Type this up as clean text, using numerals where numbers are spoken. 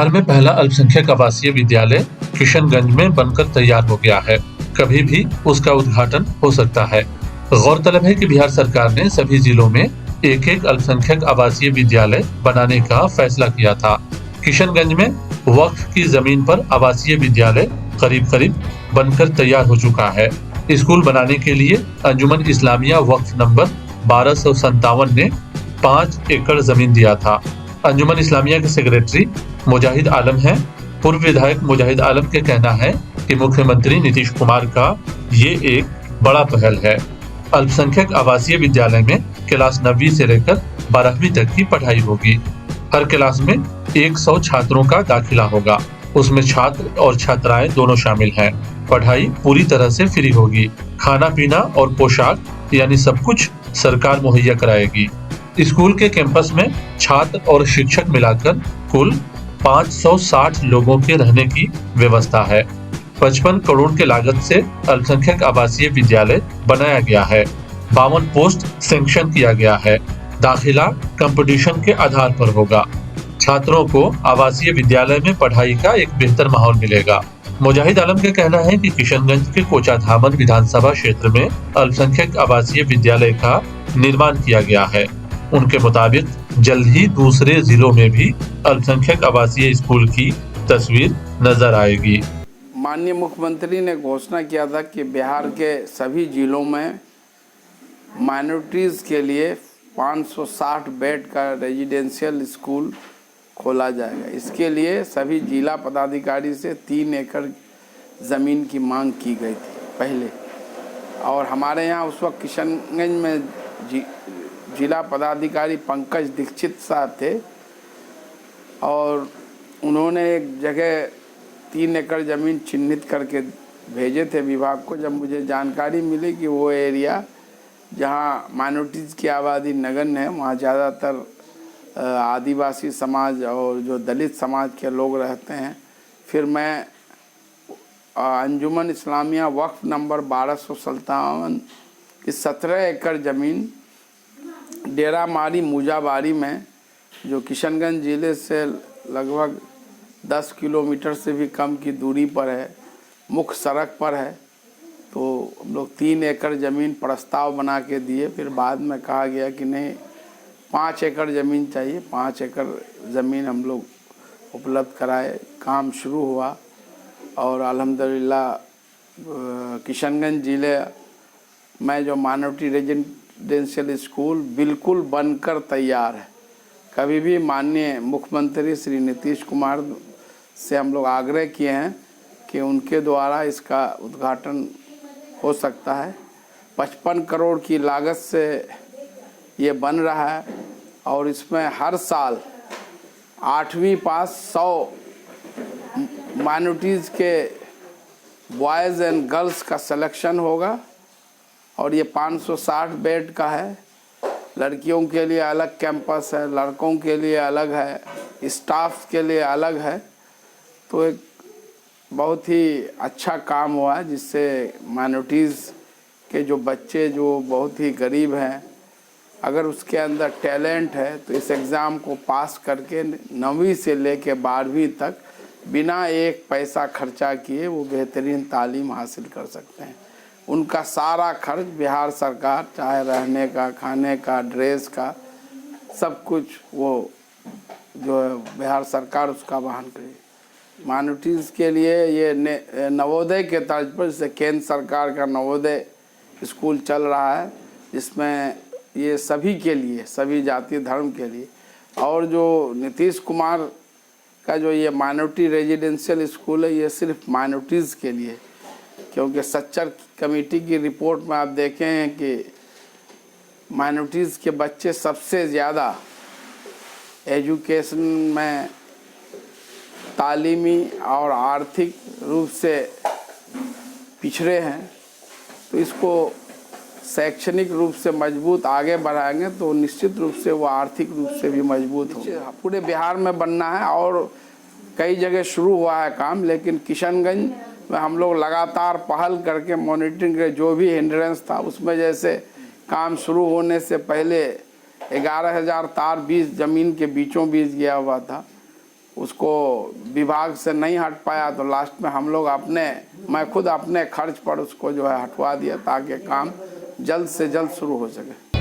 बिहार में पहला अल्पसंख्यक आवासीय विद्यालय किशनगंज में बनकर तैयार हो गया है। कभी भी उसका उद्घाटन हो सकता है। गौरतलब है कि बिहार सरकार ने सभी जिलों में एक एक अल्पसंख्यक आवासीय विद्यालय बनाने का फैसला किया था। किशनगंज में वक्फ की जमीन पर आवासीय विद्यालय करीब करीब बनकर तैयार हो चुका है। स्कूल बनाने के लिए अंजुमन इस्लामिया वक्फ नंबर 1257 ने 5 एकड़ जमीन दिया था। अंजुमन इस्लामिया के सेक्रेटरी मुजाहिद आलम हैं। पूर्व विधायक मुजाहिद आलम के कहना है कि मुख्यमंत्री नीतीश कुमार का ये एक बड़ा पहल है। अल्पसंख्यक आवासीय विद्यालय में क्लास 9वीं से लेकर 12वीं तक की पढ़ाई होगी। हर क्लास में 100 छात्रों का दाखिला होगा। उसमें छात्र और छात्राएं दोनों शामिल हैं। पढ़ाई पूरी तरह से फ्री होगी। खाना पीना और पोशाक यानी सब कुछ सरकार मुहैया कराएगी। स्कूल के कैंपस में छात्र और शिक्षक मिलाकर कुल 560 लोगों के रहने की व्यवस्था है। 55 करोड़ के लागत से अल्पसंख्यक आवासीय विद्यालय बनाया गया है। 52 पोस्ट सैंक्शन किया गया है। दाखिला कंपटीशन के आधार पर होगा। छात्रों को आवासीय विद्यालय में पढ़ाई का एक बेहतर माहौल मिलेगा। मुजाहिद आलम का कहना है कि किशनगंज के कोचाधामन विधानसभा क्षेत्र में अल्पसंख्यक आवासीय विद्यालय का निर्माण किया गया है। उनके मुताबिक जल्द ही दूसरे जिलों में भी अल्पसंख्यक आवासीय स्कूल की तस्वीर नजर आएगी। माननीय मुख्यमंत्री ने घोषणा किया था कि बिहार के सभी जिलों में माइनॉरिटीज़ के लिए 560 बेड का रेजिडेंशियल स्कूल खोला जाएगा। इसके लिए सभी जिला पदाधिकारी से 3 एकड़ ज़मीन की मांग की गई थी पहले, और हमारे यहाँ उस वक्त किशनगंज में जिला पदाधिकारी पंकज दीक्षित साहब थे, और उन्होंने एक जगह 3 एकड़ ज़मीन चिन्हित करके भेजे थे विभाग को। जब मुझे जानकारी मिली कि वो एरिया जहाँ माइनॉरिटीज़ की आबादी नगण्य है, वहाँ ज़्यादातर आदिवासी समाज और जो दलित समाज के लोग रहते हैं, फिर मैं अंजुमन इस्लामिया वक्फ नंबर 1257 की 17 एकड़ ज़मीन डेरा मारी मुजाबारी में, जो किशनगंज ज़िले से लगभग 10 किलोमीटर से भी कम की दूरी पर है, मुख्य सड़क पर है, तो हम लोग 3 एकड़ ज़मीन प्रस्ताव बना के दिए। फिर बाद में कहा गया कि नहीं, 5 एकड़ ज़मीन चाहिए। 5 एकड़ ज़मीन हम लोग उपलब्ध कराए। काम शुरू हुआ और अल्हम्दुलिल्लाह किशनगंज ज़िले में जो माइनॉरिटी रेजिडेंशियल स्कूल बिल्कुल बनकर तैयार है। कभी भी माननीय मुख्यमंत्री श्री नीतीश कुमार से हम लोग आग्रह किए हैं कि उनके द्वारा इसका उद्घाटन हो सकता है। 55 करोड़ की लागत से ये बन रहा है, और इसमें हर साल 8वीं पास 100 माइनॉरिटीज़ के बॉयज़ एंड गर्ल्स का सिलेक्शन होगा, और ये 560 बेड का है। लड़कियों के लिए अलग कैंपस है, लड़कों के लिए अलग है, स्टाफ के लिए अलग है। तो एक बहुत ही अच्छा काम हुआ है, जिससे माइनॉरिटीज़ के जो बच्चे जो बहुत ही गरीब हैं, अगर उसके अंदर टैलेंट है तो इस एग्ज़ाम को पास करके 9वीं से लेके 12वीं तक बिना एक पैसा खर्चा किए वो बेहतरीन तालीम हासिल कर सकते हैं। उनका सारा खर्च बिहार सरकार, चाहे रहने का, खाने का, ड्रेस का, सब कुछ वो जो है बिहार सरकार उसका वहन करेगी। माइनॉरिटीज़ के लिए ये नवोदय के तर्ज पर, जैसे केंद्र सरकार का नवोदय स्कूल चल रहा है, जिसमें ये सभी के लिए, सभी जाति धर्म के लिए। और जो नीतीश कुमार का जो ये माइनॉरिटी रेजिडेंशियल स्कूल है, ये सिर्फ माइनॉरिटीज़ के लिए, क्योंकि सच्चर कमेटी की रिपोर्ट में आप देखें हैं कि माइनॉरिटीज़ के बच्चे सबसे ज़्यादा एजुकेशन में, तालीमी और आर्थिक रूप से पिछड़े हैं। तो इसको शैक्षणिक रूप से मजबूत आगे बढ़ाएंगे तो निश्चित रूप से वो आर्थिक रूप से भी मजबूत हो। पूरे बिहार में बनना है और कई जगह शुरू हुआ है काम, लेकिन किशनगंज में हम लोग लगातार पहल करके मॉनिटरिंग के जो भी हिंड्रेंस था उसमें, जैसे काम शुरू होने से पहले 11,000 तार बीच ज़मीन के बीचों बीच गया हुआ था, उसको विभाग से नहीं हट पाया तो लास्ट में हम लोग मैं खुद अपने खर्च पर उसको जो है हटवा दिया ताकि काम जल्द से जल्द शुरू हो सके।